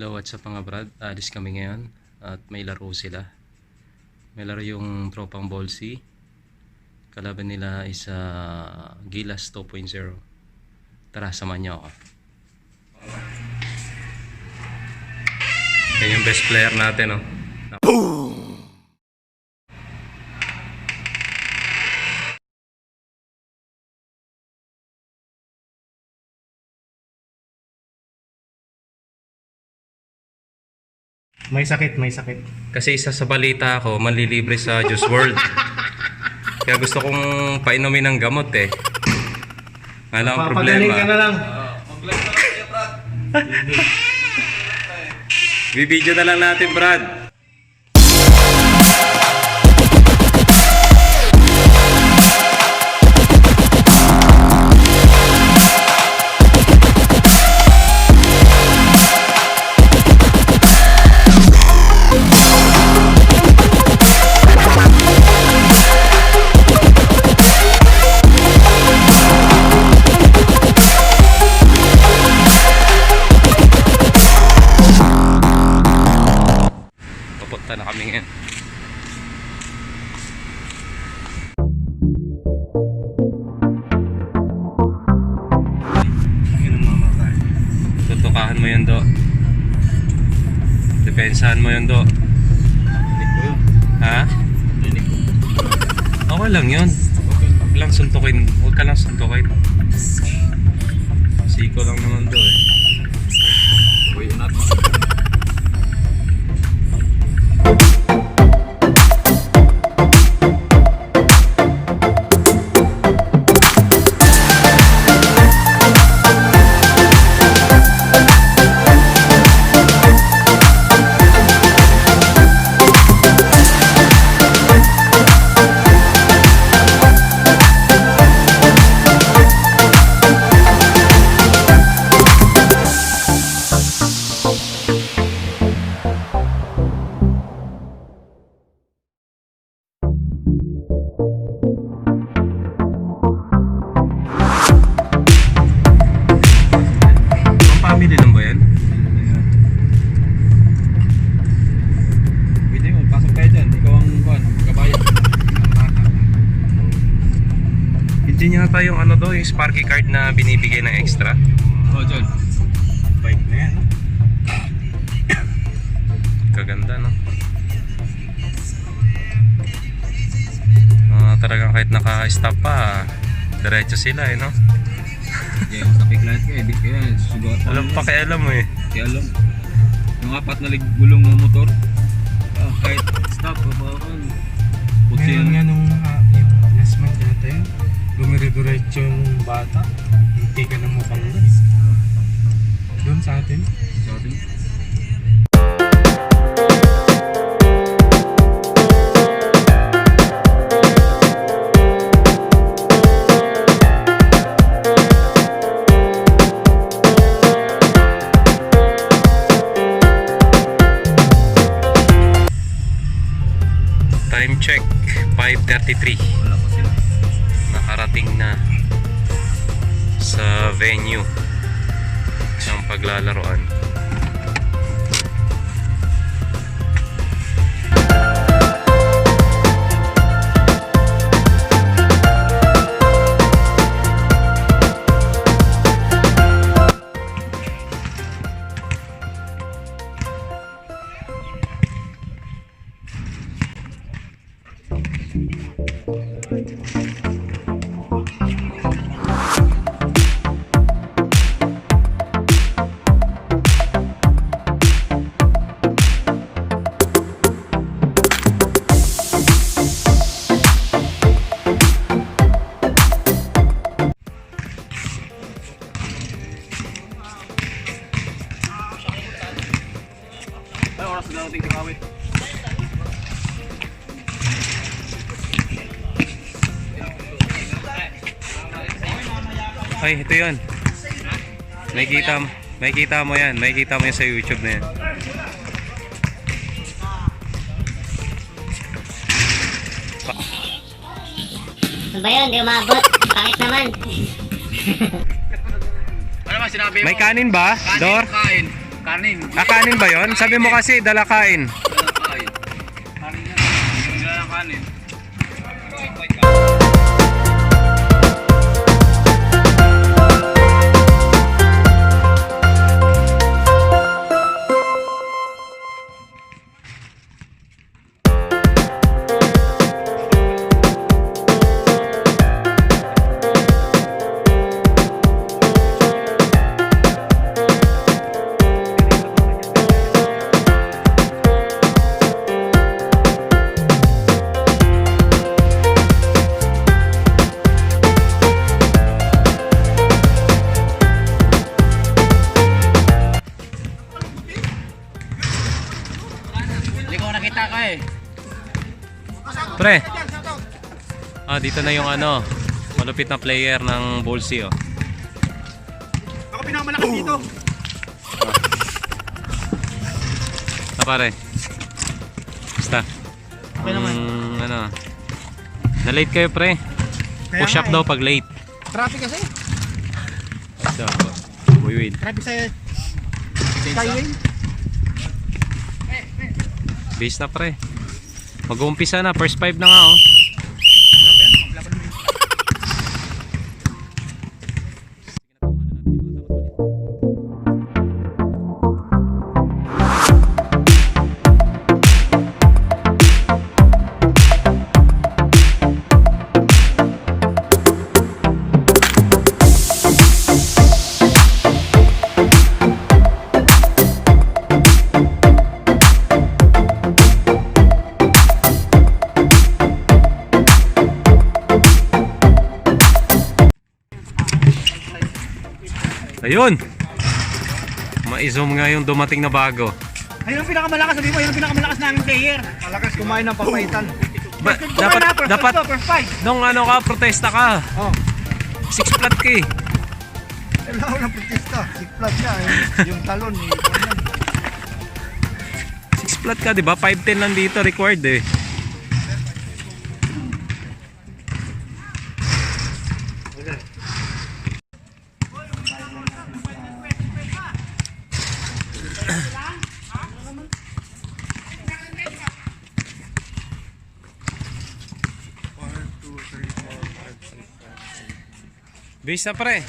Hello, what's up mga brad? Alis kami ngayon at may laro sila. May laro yung tropang Ballsy. Kalaban nila is Gilas 2.0. Tara, samahan niyo ako. Yan yung best player natin, oh. May sakit, may sakit. Kasi isa sa balita ako, manlilibre sa Juice World. Kaya gusto kong painumin ng gamot eh. Nga lang ang problema. Ka na lang. Bibidyo na lang natin, Brad. Papunta na kami ngayon. Tutukahan mo yun, Do. Depensahan mo yun, Do. Ha? Okay lang yun. Huwag lang suntukin. Huwag ka lang suntukin. Siko lang naman, Do, eh. Uy, natin. Family lang ba yan? Pwede mo, pasok tayo dyan. Ikaw ang kabayan. Hindi niya ata yung ano do, yung Sparky card na binibigay ng extra. Oo, John. Bike na yan. Kaganda, no? Talagang kahit naka-stop pa, diretso sila eh, no? Yeah, sa piklat ka, edit ka yan. Susugat. Alam pa kaya alam mo eh. Kaya alam. Yung apat na gulong ng motor. Kahit stop, papakan. Putsi Meron yan. nga nung yung last month yata yun. Dumire-diretso yung bata. Hindi ka na mapanggas. Doon sa atin. Sa atin. Time check, 5:33. Wala pa sila. Nakarating na sa venue ng paglalaroan. sa dating kawit. Ay, ito yun. May kita mo yan. May kita mo yan sa YouTube na yan. Ano ba yun? Di umabot. Pangit naman. Ano ba sinabi mo? May kanin ba, Dor? Kain. Kanin. Kanin ba yon? Sabi mo kasi dala kain. Kain. Kanin yan. Wala lang kanin. Hindi ko nakita ka eh. Pre. Dito na yung ano, malupit na player ng Bolsi, oh. Ako pinakamalakas dito. Pare. Basta. Okay naman. Ano. Na-late kayo, pre. Kaya Push up nga daw pag late. Traffic kasi. So, buywin. Traffic sa Skyway. Base na, pre. Mag-uumpisa na. First 5 na nga, oh. Ayun! Ma-zoom nga yung dumating na bago. Ayun ang pinakamalakas. Sabi mo, yun ang pinakamalakas naming player. Malakas kumain ng papaitan. Dapat nung ano ka, protesta ka. Oh. 6 flat ka eh. Kailangan ng protesta. Siklat niya. Yung talon. 6 flat ka, di ba? 5'10 lang dito required eh. Base na, pre.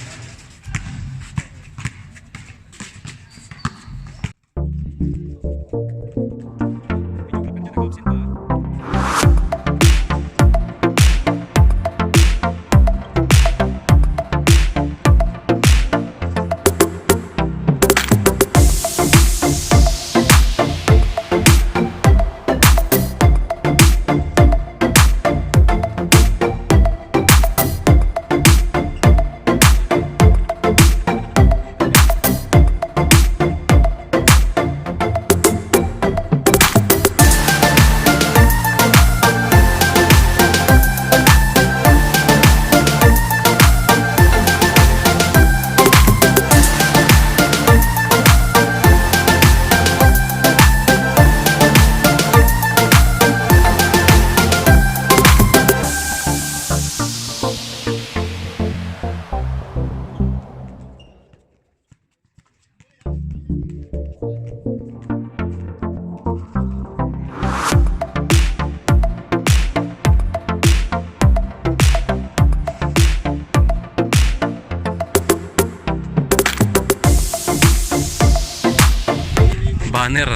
Banner.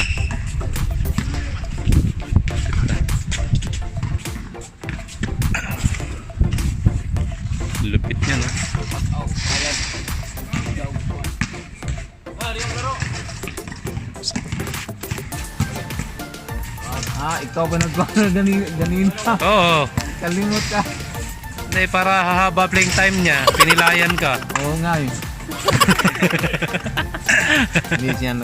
Lupit niya, no? Ikaw pa nagbago ganina. Oo. Kalimot ka. Hindi, para hahaba playing time niya, pinilayan ka. Oo nga eh. Hindi siya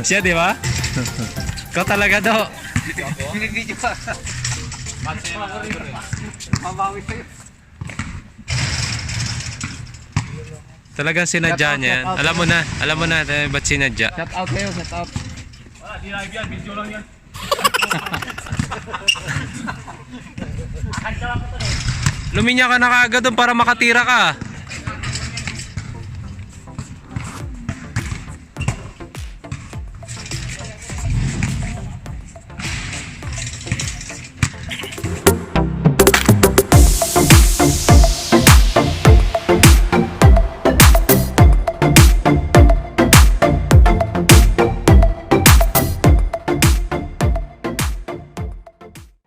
siya, di ba? Ikaw talaga daw. Binibidyo pa. Mabawi sa'yo. Talagang sinadya niya yan. Alam mo na ba't sinadya. Shout out kayo, shout out. Luminya ka na kaagad doon para makatira ka.